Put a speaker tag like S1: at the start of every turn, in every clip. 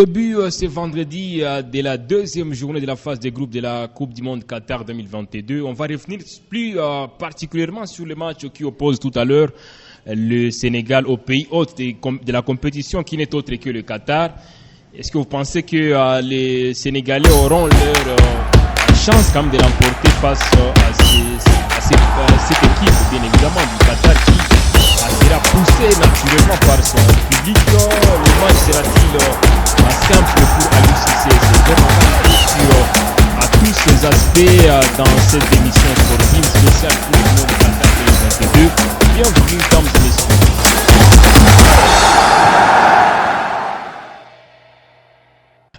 S1: Début ce vendredi de la deuxième journée de la phase de groupe de la Coupe du Monde Qatar 2022. On va revenir plus particulièrement sur le match qui oppose tout à l'heure le Sénégal au pays hôte de la compétition qui n'est autre que le Qatar. Est-ce que vous pensez que les Sénégalais auront leur chance quand même de l'emporter face à cette équipe, bien évidemment, du Qatar qui sera poussé naturellement par son public? Le match sera-t-il simple pour Aliou Cissé? C'est vraiment sur tous ces aspects dans cette émission sportive spéciale pour le monde Qatar 2022. Bienvenue, mesdames et messieurs.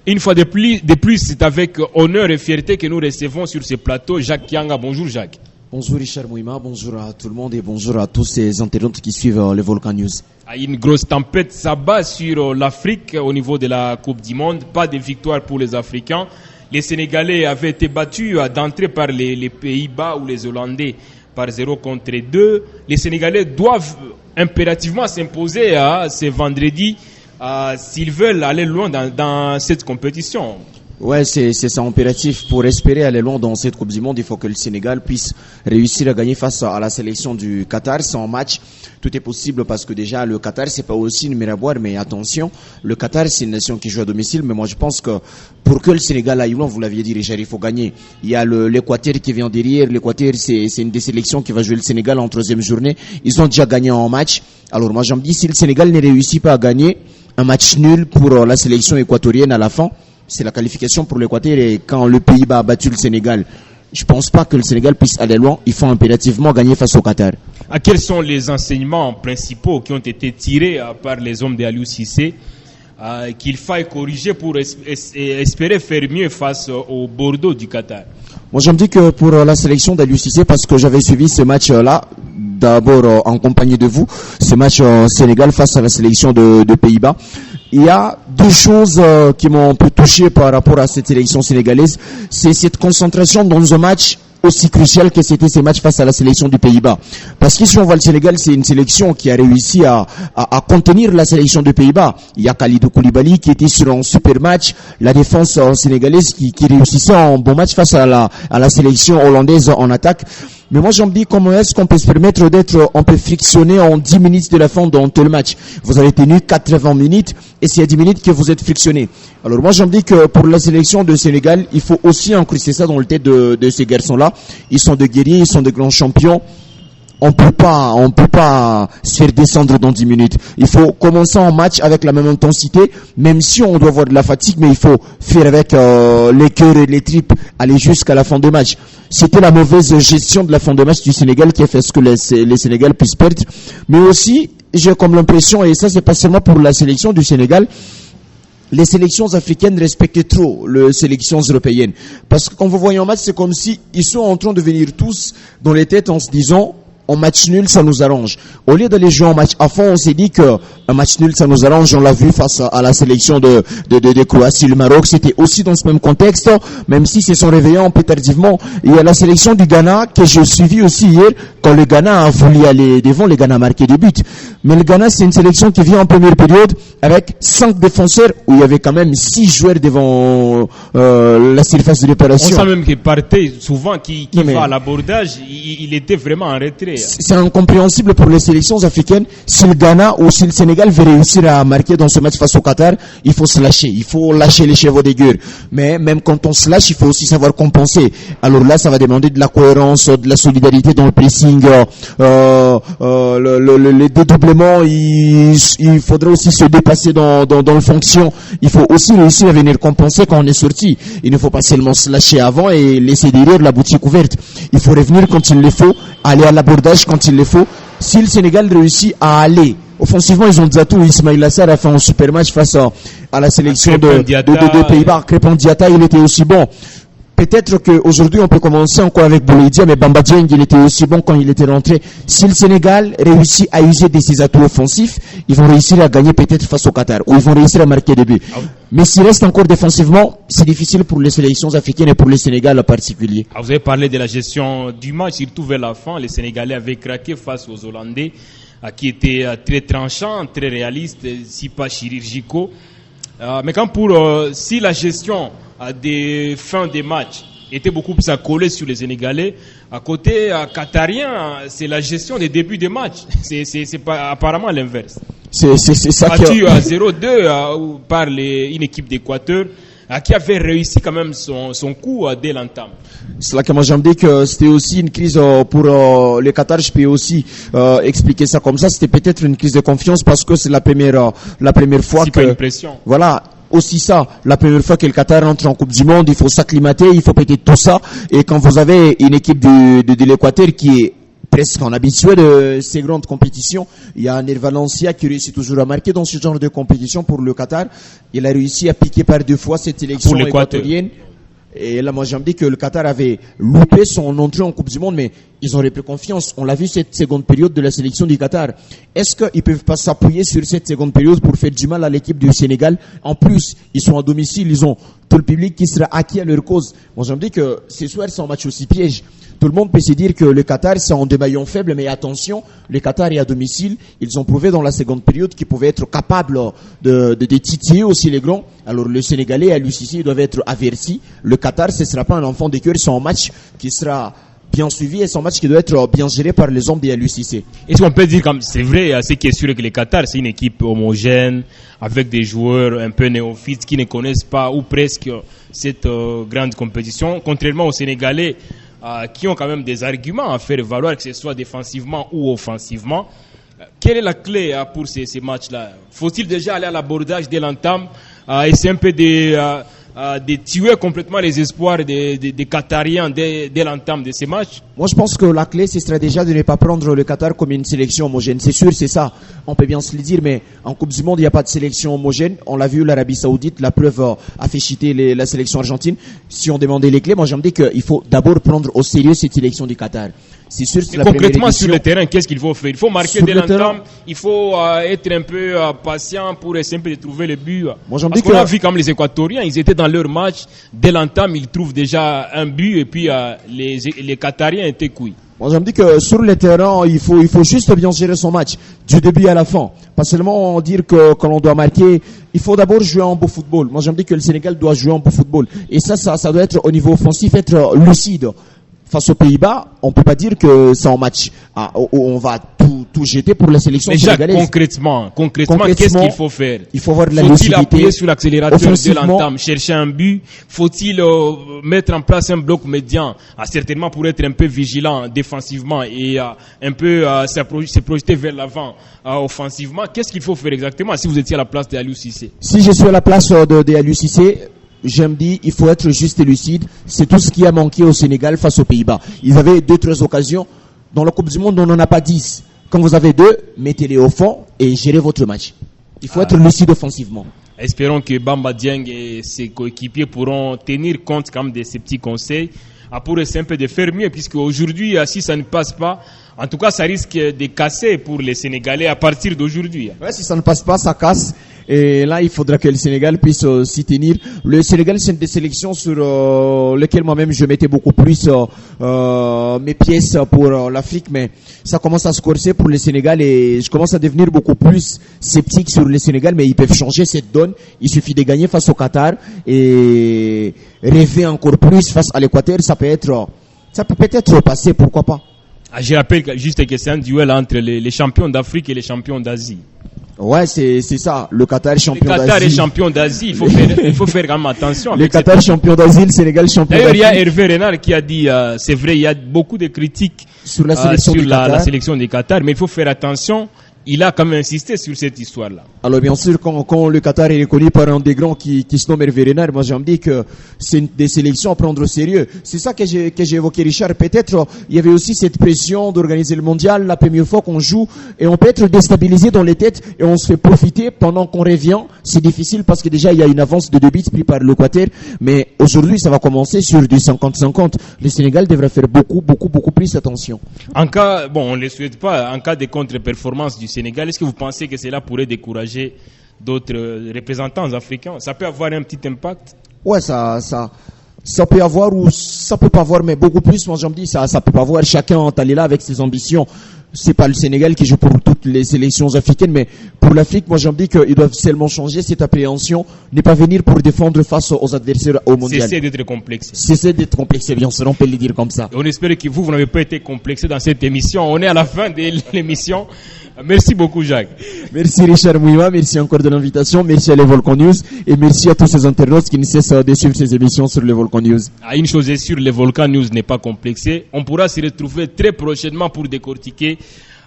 S1: Une fois de plus, c'est avec honneur et fierté que nous recevons sur ce plateau Jacques Kianga. Bonjour Jacques.
S2: Bonjour Richard Mouima, bonjour à tout le monde et bonjour à tous ces internautes qui suivent le Volcan News.
S1: Une grosse tempête s'abat sur l'Afrique au niveau de la Coupe du Monde. Pas de victoire pour les Africains. Les Sénégalais avaient été battus d'entrée par les Pays-Bas ou les Hollandais par 0-2. Les Sénégalais doivent impérativement s'imposer ce vendredi s'ils veulent aller loin dans cette compétition.
S2: Ouais, c'est ça impératif. Pour espérer aller loin dans cette Coupe du Monde, il faut que le Sénégal puisse réussir à gagner face à la sélection du Qatar. Sans match, tout est possible parce que déjà le Qatar, c'est pas aussi une mer à boire, mais attention, le Qatar, c'est une nation qui joue à domicile, mais moi je pense que pour que le Sénégal aille loin, vous l'aviez dit Richard, il faut gagner. Il y a l'Équateur qui vient derrière. L'Équateur, c'est une des sélections qui va jouer le Sénégal en troisième journée. Ils ont déjà gagné en match. Alors moi, j'en me dis, si le Sénégal ne réussit pas à gagner, un match nul pour la sélection équatorienne à la fin, c'est la qualification pour l'Équateur. Et quand le Pays-Bas a battu le Sénégal, je pense pas que le Sénégal puisse aller loin. Il faut impérativement gagner face au Qatar.
S1: Quels sont les enseignements principaux qui ont été tirés par les hommes d'Aliou Cissé qu'il faille corriger pour espérer faire mieux face au Bordeaux du Qatar?
S2: Moi, je me dis que pour la sélection d'Aliou Cissé, parce que j'avais suivi ce match-là, d'abord en compagnie de vous, ce match Sénégal face à la sélection de Pays-Bas. Il y a deux choses qui m'ont un peu touché par rapport à cette sélection sénégalaise. C'est cette concentration dans un match aussi crucial que c'était ces matchs face à la sélection du Pays-Bas. Parce qu'ici on voit le Sénégal, c'est une sélection qui a réussi à contenir la sélection du Pays-Bas. Il y a Kalidou Koulibaly qui était sur un super match, la défense sénégalaise qui réussissait en bon match face à la sélection hollandaise en attaque. Mais moi, j'en dis, comment est-ce qu'on peut se permettre d'être un peu frictionné en 10 minutes de la fin dans tout le match? Vous avez tenu 80 minutes et c'est à 10 minutes que vous êtes frictionné. Alors moi, j'en dis que pour la sélection de Sénégal, il faut aussi incruster ça dans le tête de ces garçons-là. Ils sont de guerriers, ils sont de grands champions. On peut pas se faire descendre dans 10 minutes. Il faut commencer en match avec la même intensité, même si on doit avoir de la fatigue, mais il faut faire avec les cœurs et les tripes, aller jusqu'à la fin de match. C'était la mauvaise gestion de la fin de match du Sénégal qui a fait ce que les Sénégal puissent perdre. Mais aussi, j'ai comme l'impression, et ça c'est pas seulement pour la sélection du Sénégal, les sélections africaines respectaient trop les sélections européennes. Parce que quand vous voyez un match, c'est comme si ils sont en train de venir tous dans les têtes en se disant, en match nul, ça nous arrange. Au lieu d'aller jouer en match à fond, on s'est dit que un match nul, ça nous arrange. On l'a vu face à la sélection de Croatie, le Maroc. C'était aussi dans ce même contexte, même si se sont réveillés un peu tardivement. Il y a la sélection du Ghana que j'ai suivi aussi hier. Quand le Ghana a voulu aller devant, le Ghana a marqué des buts. Mais le Ghana, c'est une sélection qui vient en première période avec 5 défenseurs où il y avait quand même 6 joueurs devant la surface de réparation.
S1: On sent même qu'il partait souvent, qui va à l'abordage. Il était vraiment en retrait.
S2: C'est incompréhensible pour les sélections africaines. Si le Ghana ou si le Sénégal veut réussir à marquer dans ce match face au Qatar, il faut se lâcher. Il faut lâcher les chevaux des gueules. Mais même quand on se lâche, il faut aussi savoir compenser. Alors là, ça va demander de la cohérence, de la solidarité dans le pressing, le dédoublement. Il faudra aussi se dépasser dans le fonction. Il faut aussi réussir à venir compenser quand on est sorti. Il ne faut pas seulement se lâcher avant et laisser derrière la boutique ouverte. Il faut revenir quand il le faut, aller à l'abordage quand il le faut. Si le Sénégal réussit à aller offensivement, ils ont des atouts. Ismaïla Sarr a fait un super match face à la sélection de Pays-Bas. Crépin Diatta, il était aussi bon. Peut-être qu'aujourd'hui, on peut commencer encore avec Boulaïdia, mais Bamba Dieng, il était aussi bon quand il était rentré. Si le Sénégal réussit à user de ses atouts offensifs, ils vont réussir à gagner peut-être face au Qatar, ou ils vont réussir à marquer des buts. Mais s'il reste encore défensivement, c'est difficile pour les sélections africaines et pour le Sénégal en particulier.
S1: Vous avez parlé de la gestion du match, surtout vers la fin. Les Sénégalais avaient craqué face aux Hollandais, qui étaient très tranchants, très réalistes, si pas chirurgicaux. Mais quand si la gestion des fins des matchs était beaucoup plus accolée sur les Sénégalais, à côté qatarien, c'est la gestion des débuts des matchs. C'est pas apparemment l'inverse.
S2: C'est ça
S1: battu à 0-2 par une équipe d'Équateur qui avait réussi quand même son coup dès l'entame.
S2: C'est là que moi j'aime dire que c'était aussi une crise pour le Qatar. Je peux aussi expliquer ça comme ça. C'était peut-être une crise de confiance parce que c'est la première fois
S1: c'est
S2: que
S1: pas une pression.
S2: Voilà. Aussi ça, la première fois que le Qatar entre en Coupe du Monde, il faut s'acclimater, il faut peut-être tout ça. Et quand vous avez une équipe de l'Équateur qui est presque en habitué de ces grandes compétitions, il y a Nerva Valencia qui réussit toujours à marquer dans ce genre de compétition pour le Qatar. Il a réussi à piquer par 2 fois cette élection équatorienne. Et là, moi, j'aime dire que le Qatar avait loupé son entrée en Coupe du Monde, mais ils ont repris confiance. On l'a vu cette seconde période de la sélection du Qatar. Est-ce qu'ils peuvent pas s'appuyer sur cette seconde période pour faire du mal à l'équipe du Sénégal? En plus, ils sont à domicile, ils ont tout le public qui sera acquis à leur cause. Moi, j'aime dire que ce soir, c'est un match aussi piège. Tout le monde peut se dire que le Qatar, c'est un des maillons faibles, mais attention, le Qatar est à domicile. Ils ont prouvé dans la seconde période qu'ils pouvaient être capables de titiller aussi les grands. Alors, le Sénégalais à l'UCC doivent être avertis. Le Qatar, ce sera pas un enfant de cœur, c'est un match qui sera bien suivi et c'est un match qui doit être bien géré par les hommes de l'UCC.
S1: Est-ce qu'on peut dire, comme c'est vrai, c'est qui est sûr que le Qatar, c'est une équipe homogène, avec des joueurs un peu néophytes qui ne connaissent pas ou presque cette grande compétition, contrairement aux Sénégalais, qui ont quand même des arguments à faire valoir, que ce soit défensivement ou offensivement. Quelle est la clé pour ces matchs-là? Faut-il déjà aller à l'abordage dès l'entame, essayer un peu de tuer complètement les espoirs des Qatariens dès l'entame de ces matchs?
S2: Moi, je pense que la clé, ce serait déjà de ne pas prendre le Qatar comme une sélection homogène. C'est sûr, c'est ça. On peut bien se le dire, mais en Coupe du Monde, il n'y a pas de sélection homogène. On l'a vu, l'Arabie Saoudite, la preuve a fait chuter la sélection argentine. Si on demandait les clés, moi, j'aime dire qu'il faut d'abord prendre au sérieux cette sélection du Qatar. C'est sûr, c'est la
S1: concrètement,
S2: édition.
S1: sur le terrain, qu'est-ce qu'il faut faire? Il faut marquer dès l'entame, il faut être un peu patient pour essayer un peu de trouver le but.
S2: Moi, j'aime
S1: Parce
S2: dire
S1: qu'on a vu comme les Équatoriens, ils étaient dans leur match, dès l'entame, ils trouvent déjà un but et puis les Qatariens étaient couilles.
S2: Moi, j'aime dire que sur le terrain, il faut juste bien gérer son match, du début à la fin. Pas seulement dire que quand on doit marquer, il faut d'abord jouer un beau football. Moi, j'aime dire que le Sénégal doit jouer un beau football. Et ça doit être au niveau offensif, être lucide. Face aux Pays-Bas, on peut pas dire que c'est un match où on va tout jeter pour la sélection sénégalaise.
S1: Concrètement, qu'est-ce qu'il faut faire?
S2: Il faut avoir de la
S1: lucidité.
S2: Faut-il
S1: appuyer sur l'accélérateur de l'entame, chercher un but? Faut-il mettre en place un bloc médian, certainement pour être un peu vigilant défensivement et un peu se projeter vers l'avant offensivement? Qu'est-ce qu'il faut faire exactement si vous étiez à la place de Aliou Cissé?
S2: Si je suis à la place de Aliou Cissé, j'aime dire, il faut être juste et lucide. C'est tout ce qui a manqué au Sénégal face aux Pays-Bas. Ils avaient 2-3 occasions. Dans la Coupe du Monde, on n'en a pas 10. Quand vous avez 2, mettez-les au fond et gérez votre match. Il faut être lucide offensivement.
S1: Espérons que Bamba Dieng et ses coéquipiers pourront tenir compte quand même de ces petits conseils pour essayer un peu de faire mieux, puisque aujourd'hui, si ça ne passe pas, en tout cas, ça risque de casser pour les Sénégalais à partir d'aujourd'hui.
S2: Ouais, si ça ne passe pas, ça casse. Et là, il faudra que le Sénégal puisse s'y tenir. Le Sénégal, c'est une des sélections sur lesquelles moi-même je mettais beaucoup plus mes pièces pour l'Afrique, mais ça commence à se corser pour le Sénégal et je commence à devenir beaucoup plus sceptique sur le Sénégal, mais ils peuvent changer cette donne. Il suffit de gagner face au Qatar et rêver encore plus face à l'Équateur. Ça peut peut-être passer, pourquoi pas.
S1: Je rappelle juste que c'est un duel entre les champions d'Afrique et les champions d'Asie.
S2: Ouais, c'est ça. Le Qatar est champion d'Asie.
S1: Le Qatar est champion d'Asie. Il faut faire quand même attention.
S2: Le Qatar est champion d'Asie, le Sénégal champion d'Asie.
S1: D'ailleurs, il y a Hervé Renard qui a dit, c'est vrai, il y a beaucoup de critiques
S2: sur la sélection
S1: du Qatar, mais il faut faire attention. Il a quand même insisté sur cette histoire-là.
S2: Alors bien sûr, quand le Qatar est reconnu par un des grands qui se nomme Hervé Renard, moi j'aime dire que c'est une des sélections à prendre au sérieux. C'est ça que j'ai évoqué, Richard. Peut-être il y avait aussi cette pression d'organiser le mondial la première fois qu'on joue et on peut être déstabilisé dans les têtes et on se fait profiter pendant qu'on revient. C'est difficile parce que déjà il y a une avance de 2 buts pris par l'Équateur, mais aujourd'hui ça va commencer sur du 50-50. Le Sénégal devrait faire beaucoup plus attention.
S1: En cas, on ne le souhaite pas, en cas de contre-performance du Sénégal, est-ce que vous pensez que cela pourrait décourager d'autres représentants africains? Ça peut avoir un petit impact?
S2: Ouais, ça peut avoir ou ça peut pas avoir, mais beaucoup plus. Moi, j'en dis ça peut pas avoir. Chacun est allé là avec ses ambitions. c'est pas le Sénégal qui joue pour toutes les sélections africaines, mais pour l'Afrique, moi j'en dis qu'ils doivent seulement changer cette appréhension, ne pas venir pour défendre face aux adversaires au mondial.
S1: Cessez d'être complexé.
S2: Cessez d'être complexé, bien sûr, on peut le dire comme ça.
S1: Et on espère que vous n'avez pas été complexé dans cette émission. On est à la fin de l'émission. Merci beaucoup, Jacques.
S2: Merci Richard Mouima, merci encore de l'invitation, merci à les Volcan News et merci à tous ces internautes qui ne cessent de suivre ces émissions sur les Volcan News.
S1: Une chose est sûre, les Volcan News n'est pas complexé. On pourra se retrouver très prochainement pour décortiquer,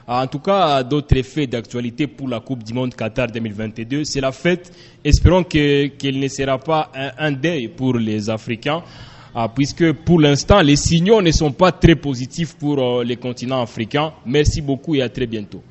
S1: en tout cas, d'autres faits d'actualité pour la Coupe du Monde Qatar 2022. C'est la fête. Espérons qu'elle ne sera pas un deuil pour les Africains. Puisque pour l'instant, les signaux ne sont pas très positifs pour les continents africains. Merci beaucoup et à très bientôt.